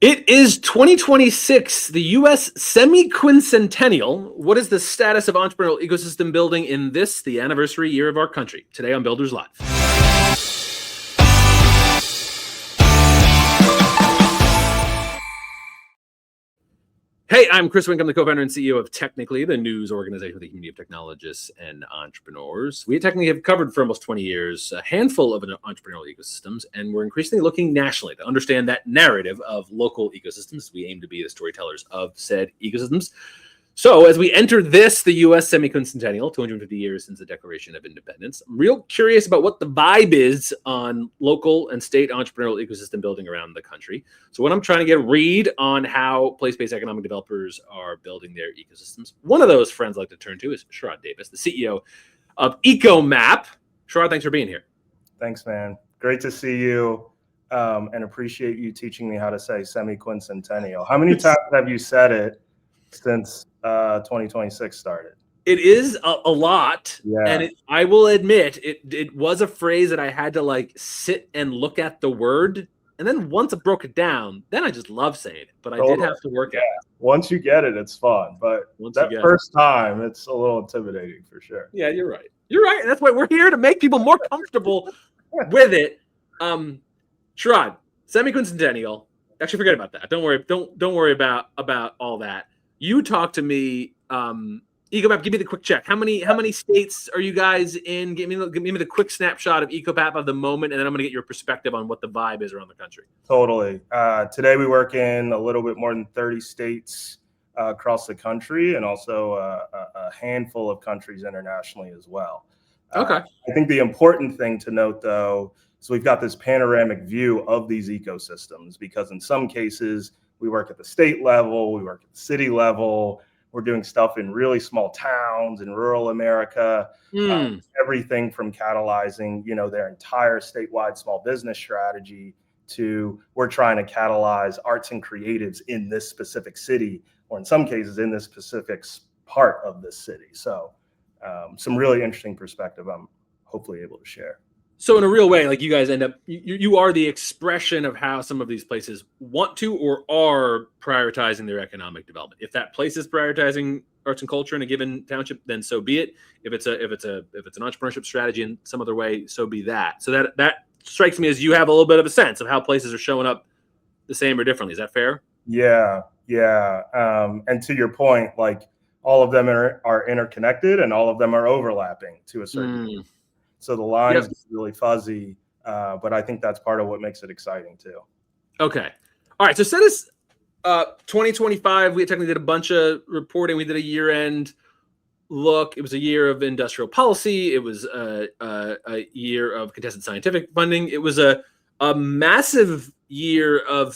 It is 2026, the U.S. semi-quincentennial. What is the status of entrepreneurial ecosystem building in this, the anniversary year of our country? Today on Builders Live. Hey, I'm Chris Wink. I'm the co-founder and CEO of Technically, the news organization with a community of technologists and entrepreneurs. We at Technically have covered for almost 20 years a handful of entrepreneurial ecosystems, and we're increasingly looking nationally to understand that narrative of local ecosystems. We aim to be the storytellers of said ecosystems. So as we enter this, the U.S. semi-quincentennial, 250 years since the Declaration of Independence, I'm real curious about what the vibe is on local and state entrepreneurial ecosystem building around the country. So when I'm trying to get a read on how place-based economic developers are building their ecosystems, one of those friends I like to turn to is Sherrod Davis, the CEO of EcoMap. Sherrod, thanks for being here. Thanks, man. Great to see you, and appreciate you teaching me how to say semi-quincentennial. How many times have you said it since 2026 started? It is a lot. Yeah. And I will admit, it was a phrase that I had to like sit and look at the word. And then once I broke it down, then I just love saying it. But I did have to work at it. Once you get it, it's fun. But that first time, it's a little intimidating for sure. Yeah, you're right. You're right. And that's why we're here, to make people more comfortable with it. Sherrod, semi-quincentennial. Actually, forget about that. Don't worry about all that. You talk to me, EcoMap. Give me the quick check. How many states are you guys in? Give me the quick snapshot of EcoMap of the moment, and then I'm going to get your perspective on what the vibe is around the country. Totally. Today we work in a little bit more than 30 states across the country, and also a handful of countries internationally as well. Okay. I think the important thing to note, though, is we've got this panoramic view of these ecosystems, because in some cases we work at the state level, we work at the city level. We're doing stuff in really small towns in rural America, everything from catalyzing, their entire statewide small business strategy to we're trying to catalyze arts and creatives in this specific city, or in some cases in this specific part of this city. So some really interesting perspective I'm hopefully able to share. So in a real way, like, you guys end up, you are the expression of how some of these places want to or are prioritizing their economic development. If that place is prioritizing arts and culture in a given township, then so be it. If it's an entrepreneurship strategy in some other way, so be that. So that strikes me as you have a little bit of a sense of how places are showing up the same or differently. Is that fair? Yeah. And to your point, like, all of them are interconnected, and all of them are overlapping to a certain degree. So the lines get really fuzzy, but I think that's part of what makes it exciting too. Okay. All right. So set us 2025. We technically did a bunch of reporting. We did a year-end look. It was a year of industrial policy. It was a year of contested scientific funding. It was a massive year of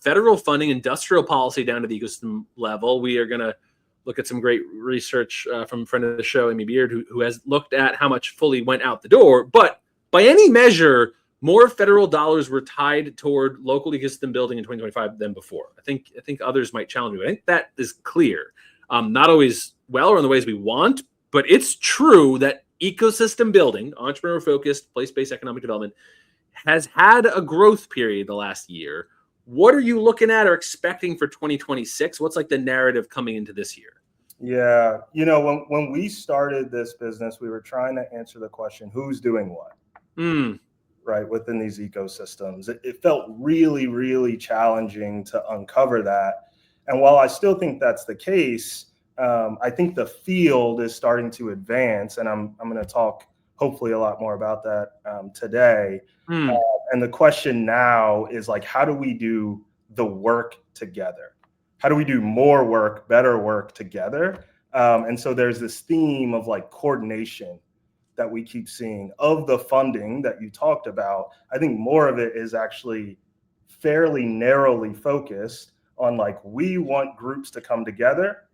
federal funding, industrial policy down to the ecosystem level. We are going to look at some great research from a friend of the show, Amy Beard, who has looked at how much fully went out the door. But by any measure, more federal dollars were tied toward local ecosystem building in 2025 than before. I think others might challenge me. I think that is clear. Not always well or in the ways we want, but it's true that ecosystem building, entrepreneur-focused, place-based economic development, has had a growth period the last year. What are you looking at or expecting for 2026? What's like the narrative coming into this year? Yeah. When we started this business, we were trying to answer the question, who's doing what? Right, within these ecosystems. It felt really, really challenging to uncover that. And while I still think that's the case, I think the field is starting to advance, and I'm going to talk hopefully a lot more about that today. And the question now is, like, how do we do the work together? How do we do more work, better work together? And so there's this theme of like coordination that we keep seeing of the funding that you talked about. I think more of it is actually fairly narrowly focused on, like, we want groups to come together.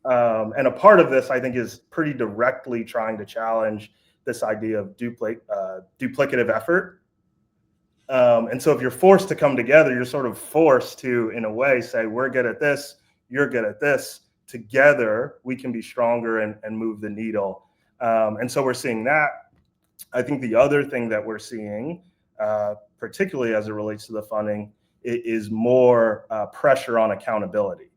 And a part of this, I think, is pretty directly trying to challenge this idea of duplicative effort. And so if you're forced to come together, you're sort of forced to, in a way, say, we're good at this, you're good at this. Together, we can be stronger and move the needle. And so we're seeing that. I think the other thing that we're seeing, particularly as it relates to the funding, is more pressure on accountability.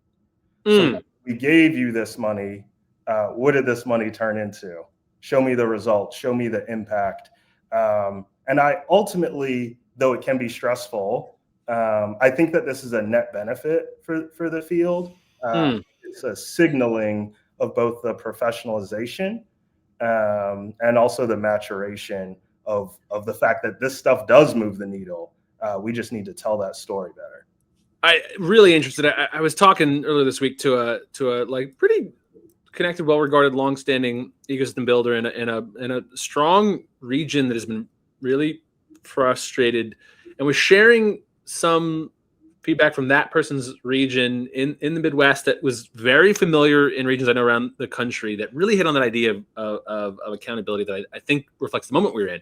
So we gave you this money. What did this money turn into? Show me the results. Show me the impact. And I ultimately, though it can be stressful, I think that this is a net benefit for the field. It's a signaling of both the professionalization and also the maturation of the fact that this stuff does move the needle. We just need to tell that story better. I really interested. I was talking earlier this week to a like pretty connected, well-regarded, long-standing ecosystem builder in a strong region that has been really frustrated, and was sharing some feedback from that person's region in the Midwest that was very familiar in regions I know around the country, that really hit on that idea of accountability that I think reflects the moment we're in.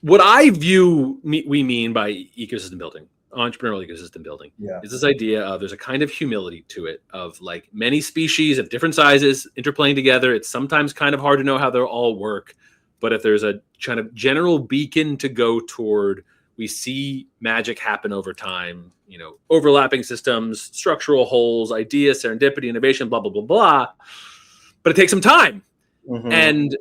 What I view we mean by ecosystem building, entrepreneurial ecosystem building, is this idea of there's a kind of humility to it, of like many species of different sizes interplaying together. It's sometimes kind of hard to know how they'll all work, but if there's a kind of general beacon to go toward, we see magic happen over time. You know, overlapping systems, structural holes, ideas, serendipity, innovation, blah blah blah blah. But it takes some time, and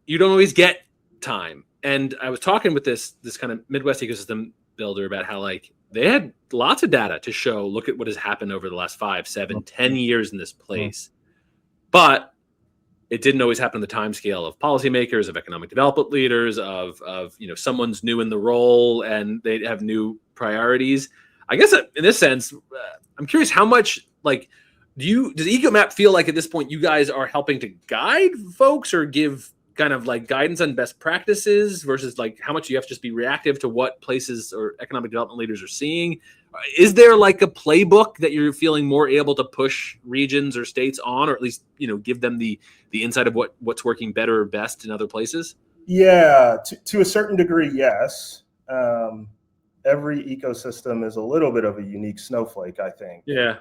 you don't always get time. And I was talking with this kind of Midwest ecosystem builder about how like they had lots of data to show, look at what has happened over the last 5, 7, 10 years in this place. But it didn't always happen on the time scale of policymakers, of economic development leaders, of someone's new in the role and they have new priorities. I guess in this sense, I'm curious how much like does EcoMap feel like at this point you guys are helping to guide folks or give kind of like guidance on best practices versus like how much you have to just be reactive to what places or economic development leaders are seeing? Is there like a playbook that you're feeling more able to push regions or states on, or at least, give them the insight of what's working better or best in other places? Yeah, to a certain degree, yes. Every ecosystem is a little bit of a unique snowflake, I think. Yeah,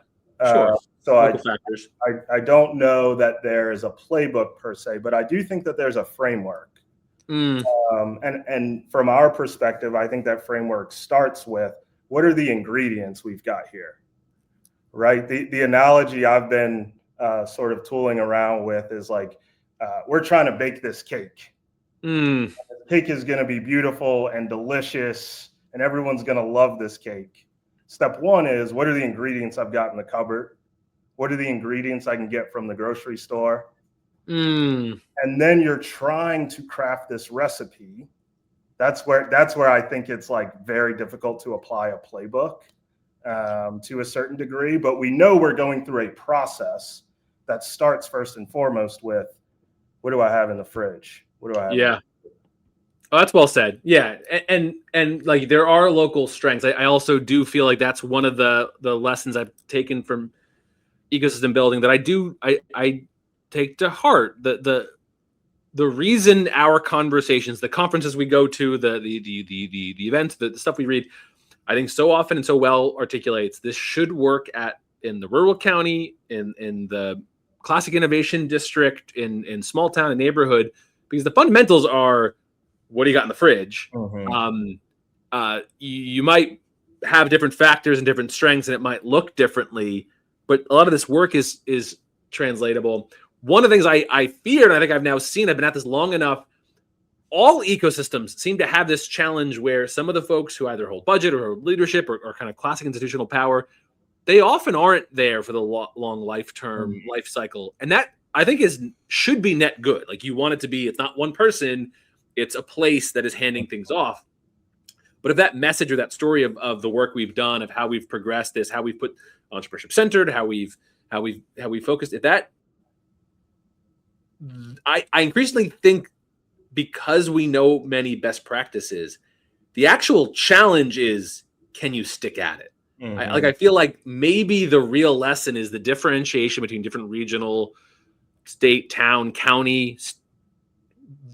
sure. So I don't know that there is a playbook per se, but I do think that there's a framework. And from our perspective, I think that framework starts with, what are the ingredients we've got here, right? The analogy I've been sort of tooling around with is like, we're trying to bake this cake. The cake is going to be beautiful and delicious, and everyone's going to love this cake. Step one is, what are the ingredients I've got in the cupboard? What are the ingredients I can get from the grocery store? And then you're trying to craft this recipe. That's where I think it's like very difficult to apply a playbook to a certain degree. But we know we're going through a process that starts first and foremost with, what do I have in the fridge? What do I have? Yeah. Oh, that's well said. Yeah. And like there are local strengths. I also do feel like that's one of the lessons I've taken from ecosystem building that I take to heart. The reason our conversations, the conferences we go to, the events, the stuff we read, I think so often and so well articulates this should work in the rural county, in the classic innovation district, in small town and neighborhood, because the fundamentals are, what do you got in the fridge? You might have different factors and different strengths, and it might look differently, but a lot of this work is translatable. One of the things I feared, and I think I've now seen, I've been at this long enough, all ecosystems seem to have this challenge where some of the folks who either hold budget or leadership or kind of classic institutional power, they often aren't there for the long life cycle. And that, I think, should be net good. Like you want it to be, it's not one person, it's a place that is handing things off. But if that message or that story of the work we've done, of how we've progressed this, how we've put entrepreneurship centered, how we've focused, if that, I increasingly think, because we know many best practices, the actual challenge is, can you stick at it? I feel like maybe the real lesson is the differentiation between different regional, state, town, county.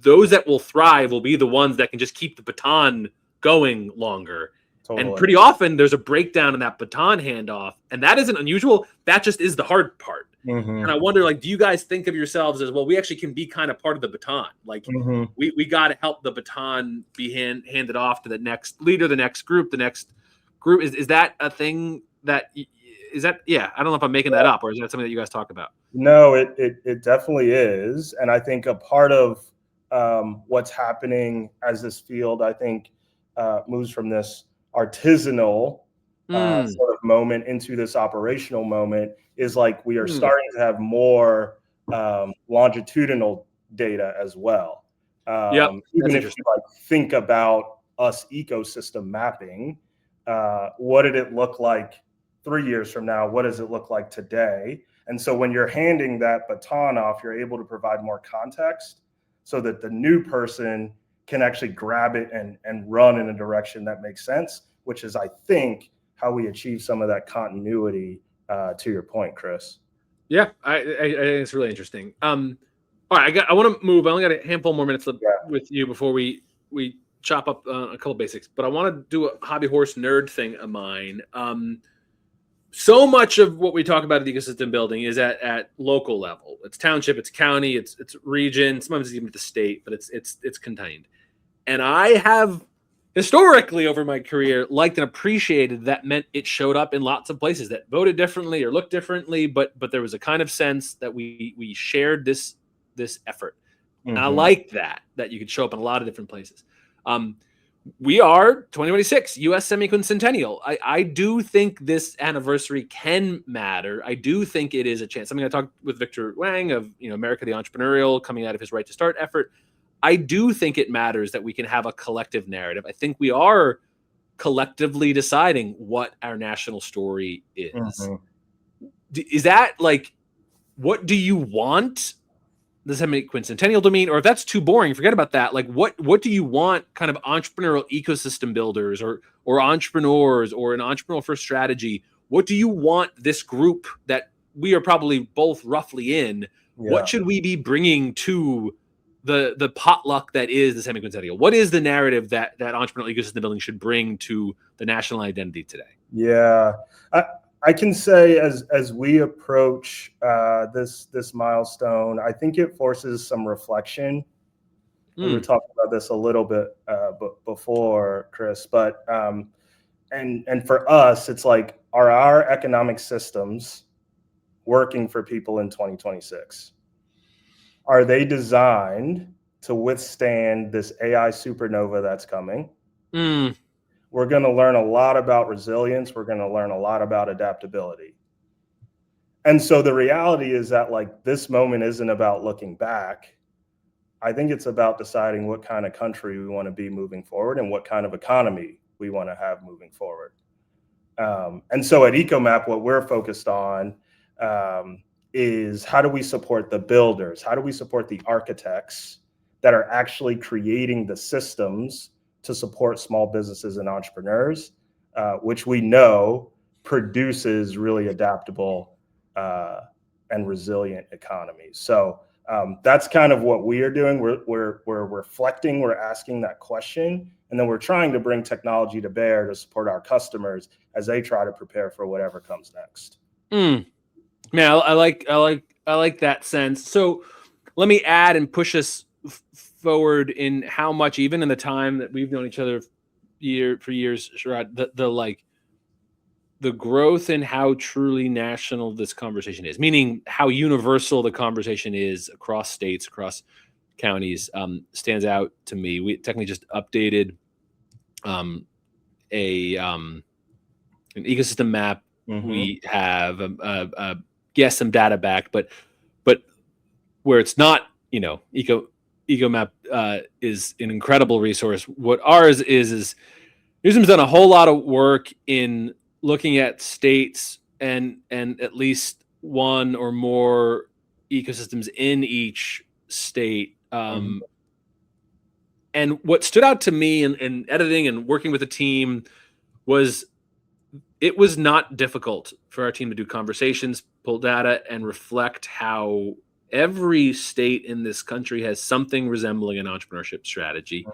Those that will thrive will be the ones that can just keep the baton going longer. Totally. And pretty often there's a breakdown in that baton handoff, and that isn't unusual. That just is the hard part. And I wonder, like, do you guys think of yourselves as, well, we actually can be kind of part of the baton? Like, we got to help the baton be handed off to the next leader, the next group, Is that a thing that, yeah, I don't know if I'm making that up, or is that something that you guys talk about? No, it definitely is. And I think a part of what's happening as this field, I think, moves from this artisanal sort of moment into this operational moment, is like we are starting to have more longitudinal data as well. Even if you like think about us ecosystem mapping, what did it look like 3 years from now? What does it look like today? And so when you're handing that baton off, you're able to provide more context so that the new person can actually grab it and run in a direction that makes sense, which is, I think, how we achieve some of that continuity, to your point, Chris. Yeah, I think it's really interesting. All right, I want to move. I only got a handful more minutes left with you before we chop up a couple basics, but I want to do a hobby horse nerd thing of mine. So much of what we talk about in ecosystem building is at local level. It's township, it's county, it's region, sometimes even the state, but it's contained. And I have historically over my career liked and appreciated that meant it showed up in lots of places that voted differently or looked differently, but there was a kind of sense that we shared this effort. And I like that you could show up in a lot of different places. We are 2026 U.S. semi-quincentennial. I do think this anniversary can matter. I do think it is a chance. Something I talked with Victor Wang of America the Entrepreneurial, coming out of his Right to Start effort. I do think it matters that we can have a collective narrative. I think we are collectively deciding what our national story is. Is that like, what do you want the semi-quincentennial to mean? Or if that's too boring, forget about that. Like, what do you want kind of entrepreneurial ecosystem builders or entrepreneurs or an entrepreneurial first strategy? What do you want this group that we are probably both roughly in? What should we be bringing to the potluck that is the semi-quincentennial? What is the narrative that entrepreneurial ecosystem building should bring to the national identity today? Yeah, I can say as we approach this milestone, I think it forces some reflection. We were talking about this a little bit before, Chris, but and for us, it's like, are our economic systems working for people in 2026? Are they designed to withstand this AI supernova that's coming? We're going to learn a lot about resilience. We're going to learn a lot about adaptability. And so the reality is that, like, this moment isn't about looking back. I think it's about deciding what kind of country we want to be moving forward and what kind of economy we want to have moving forward. And so at EcoMap, what we're focused on is, how do we support the builders? How do we support the architects that are actually creating the systems to support small businesses and entrepreneurs, which we know produces really adaptable and resilient economies. So that's kind of what we are doing. We're reflecting, we're asking that question, and then we're trying to bring technology to bear to support our customers as they try to prepare for whatever comes next. Man, I like that sense. So let me add and push us forward in how much, even in the time that we've known each other for years, Sherrod, the growth in how truly national this conversation is, meaning how universal the conversation is across states, across counties, stands out to me. We technically just updated an ecosystem map. We have yes, some data back, but where it's not, EcoMap is an incredible resource. What ours is Newsom's done a whole lot of work in looking at states and at least one or more ecosystems in each state. And what stood out to me in editing and working with the team was, it was not difficult for our team to do conversations, pull data, and reflect how every state in this country has something resembling an entrepreneurship strategy.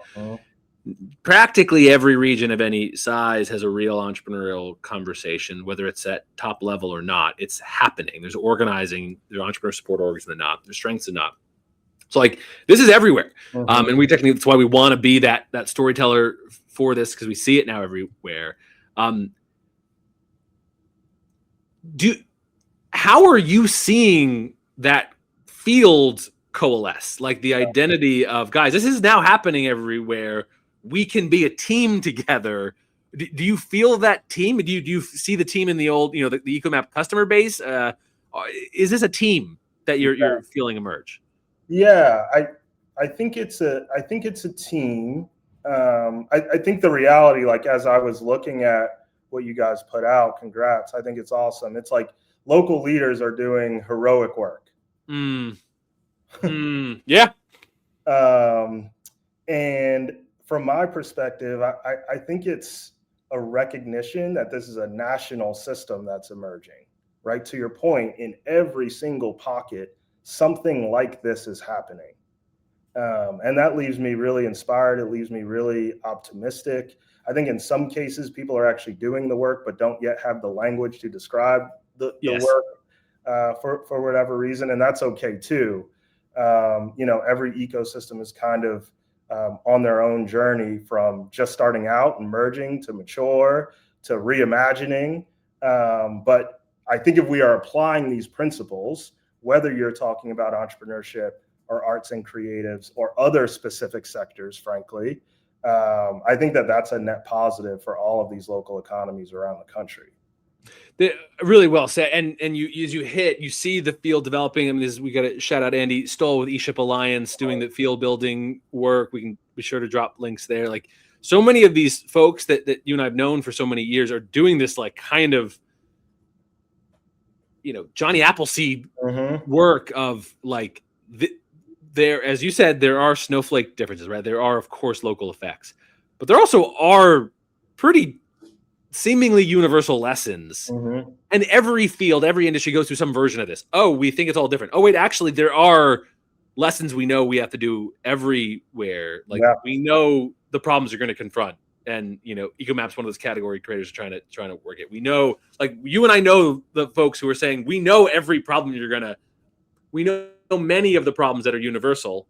practically every region of any size has a real entrepreneurial conversation, whether it's at top level or not. It's happening. There's organizing, there's entrepreneur support orgs and the not, there's strengths and not. So like this is everywhere. And we technically, that's why we want to be that storyteller for this, because we see it now everywhere. How are you seeing that field coalesce? Like the identity of, guys, this is now happening everywhere. We can be a team together. Do you feel that team? Do you see the team in the old, the EcoMap customer base? Is this a team that you're feeling emerge? Yeah, I think it's a team. I think the reality, like as I was looking at what you guys put out, congrats. I think it's awesome. It's like local leaders are doing heroic work. Yeah. And from my perspective, I think it's a recognition that this is a national system that's emerging, right? To your point, in every single pocket, something like this is happening. And that leaves me really inspired. It leaves me really optimistic. I think in some cases, people are actually doing the work, but don't yet have the language to describe the work for whatever reason. And that's okay too. Every ecosystem is kind of on their own journey, from just starting out and merging to mature to reimagining. But I think if we are applying these principles, whether you're talking about entrepreneurship or arts and creatives or other specific sectors, frankly, I think that's a net positive for all of these local economies around the country. Really well said. And you see the field developing. I mean, we got to shout out Andy Stoll with eShip Alliance doing the field building work. We can be sure to drop links there. Like so many of these folks that you and I've known for so many years are doing this like kind of, Johnny Appleseed work of like there, as you said, there are snowflake differences, right? There are, of course, local effects, but there also are pretty seemingly universal lessons. And every field, every industry goes through some version of this. Oh, we think it's all different. Oh, wait, actually, there are lessons we know we have to do everywhere. Like we know the problems you're going to confront. And, EcoMap's one of those category creators trying to work it. We know, like you and I know the folks who are saying, we know every problem we know many of the problems that are universal.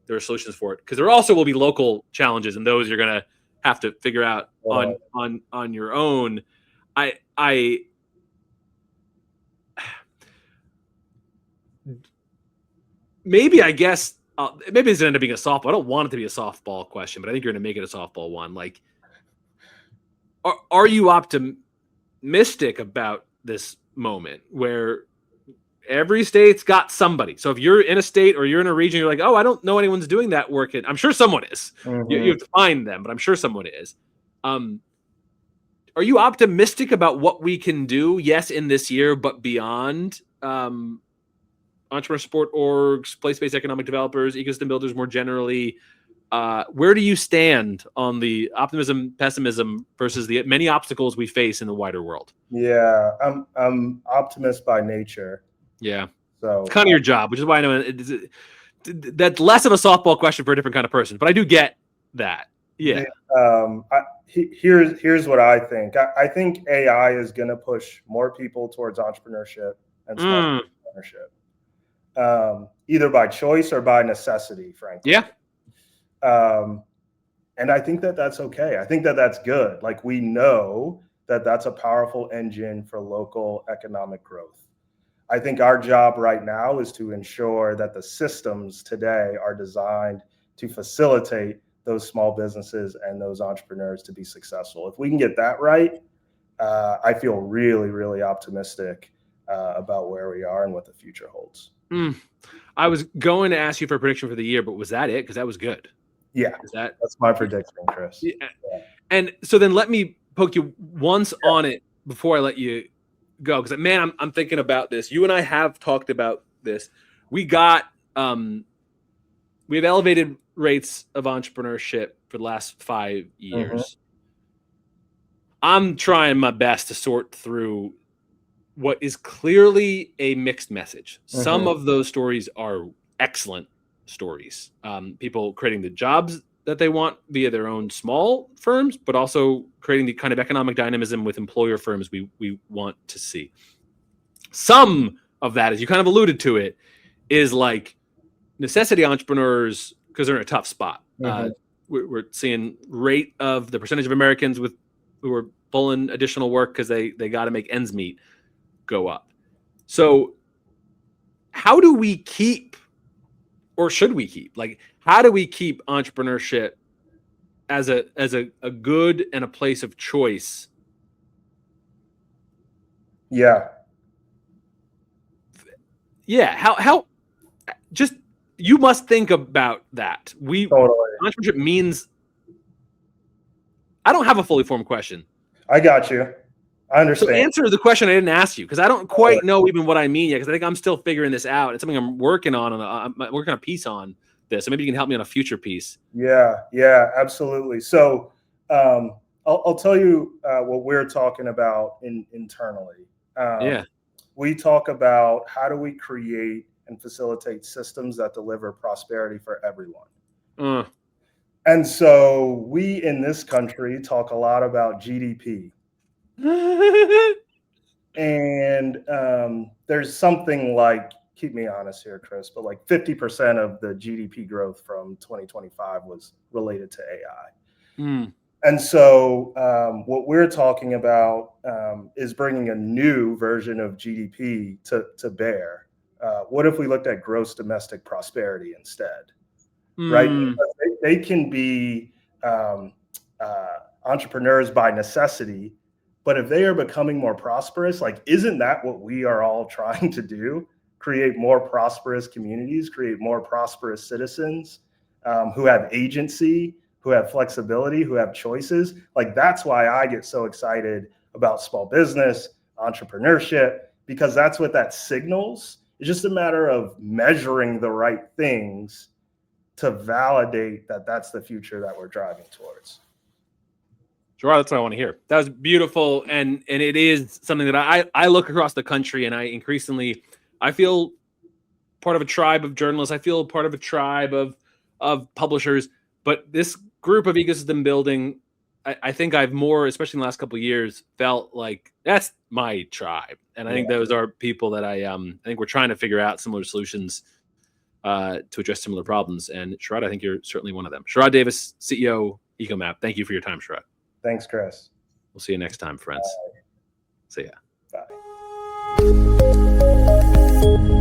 There are solutions for it, because there also will be local challenges, and those you're going to have to figure out on your own. Maybe this ended up being a softball. I don't want it to be a softball question, but I think you're going to make it a softball one. Like, are you optimistic about this moment where every state's got somebody? So if you're in a state or you're in a region, you're like, oh, I don't know anyone's doing that work. I'm sure someone is. You have to find them, but I'm sure someone is. Are you optimistic about what we can do? Yes, in this year, but beyond. Entrepreneur support orgs, place-based economic developers, ecosystem builders more generally. Where do you stand on the optimism, pessimism versus the many obstacles we face in the wider world? Yeah, I'm optimist by nature. Yeah, so it's kind of your job, which is why I know that's less of a softball question for a different kind of person. But I do get that. Yeah. Here's what I think. I think AI is going to push more people towards entrepreneurship and smart entrepreneurship, either by choice or by necessity, frankly. Yeah. And I think that's okay. I think that's good. Like, we know that's a powerful engine for local economic growth. I think our job right now is to ensure that the systems today are designed to facilitate those small businesses and those entrepreneurs to be successful. If we can get that right, I feel really, really optimistic about where we are and what the future holds. I was going to ask you for a prediction for the year, but was that it? Because that was good. Yeah, that's my prediction, Chris. Yeah. And so then let me poke you once on it before I let you go. Because, man, I'm thinking about this. You and I have talked about this. We have elevated rates of entrepreneurship for the last 5 years. I'm trying my best to sort through what is clearly a mixed message. Some of those stories are excellent stories. People creating the jobs that they want via their own small firms, but also creating the kind of economic dynamism with employer firms we want to see. Some of that, as you kind of alluded to it, is like necessity entrepreneurs, because they're in a tough spot. Mm-hmm. We're seeing rate of the percentage of Americans who are pulling additional work because they got to make ends meet go up. So how do we keep, or should we keep, like, how do we keep entrepreneurship as a good and a place of choice? Yeah. How just, you must think about that. Entrepreneurship means, I don't have a fully formed question. I got you. I understand. So answer the question I didn't ask you, because I don't quite know even what I mean yet, because I think I'm still figuring this out. It's something I'm working on. I'm working on a piece on this, so maybe you can help me on a future piece. Yeah, absolutely. So I'll tell you what we're talking about internally. We talk about how do we create and facilitate systems that deliver prosperity for everyone. And so we in this country talk a lot about GDP. And there's something like, keep me honest here, Chris, but like 50% of the GDP growth from 2025 was related to AI. And so what we're talking about is bringing a new version of GDP to bear. What if we looked at gross domestic prosperity instead? Right? They can be entrepreneurs by necessity, but if they are becoming more prosperous, like, isn't that what we are all trying to do? Create more prosperous communities, create more prosperous citizens who have agency, who have flexibility, who have choices. Like, that's why I get so excited about small business, entrepreneurship, because that's what that signals. It's just a matter of measuring the right things to validate that that's the future that we're driving towards. Sure, that's what I want to hear. That was beautiful, and it is something that I look across the country, and I feel part of a tribe of journalists. I feel part of a tribe of publishers. But this group of ecosystem building, I think I've more, especially in the last couple of years, felt like that's my tribe, and I think those are people that I think we're trying to figure out similar solutions to address similar problems. And Sherrod, I think you're certainly one of them. Sherrod Davis, CEO, EcoMap. Thank you for your time, Sherrod. Thanks, Chris. We'll see you next time, friends. Bye. See ya. Bye.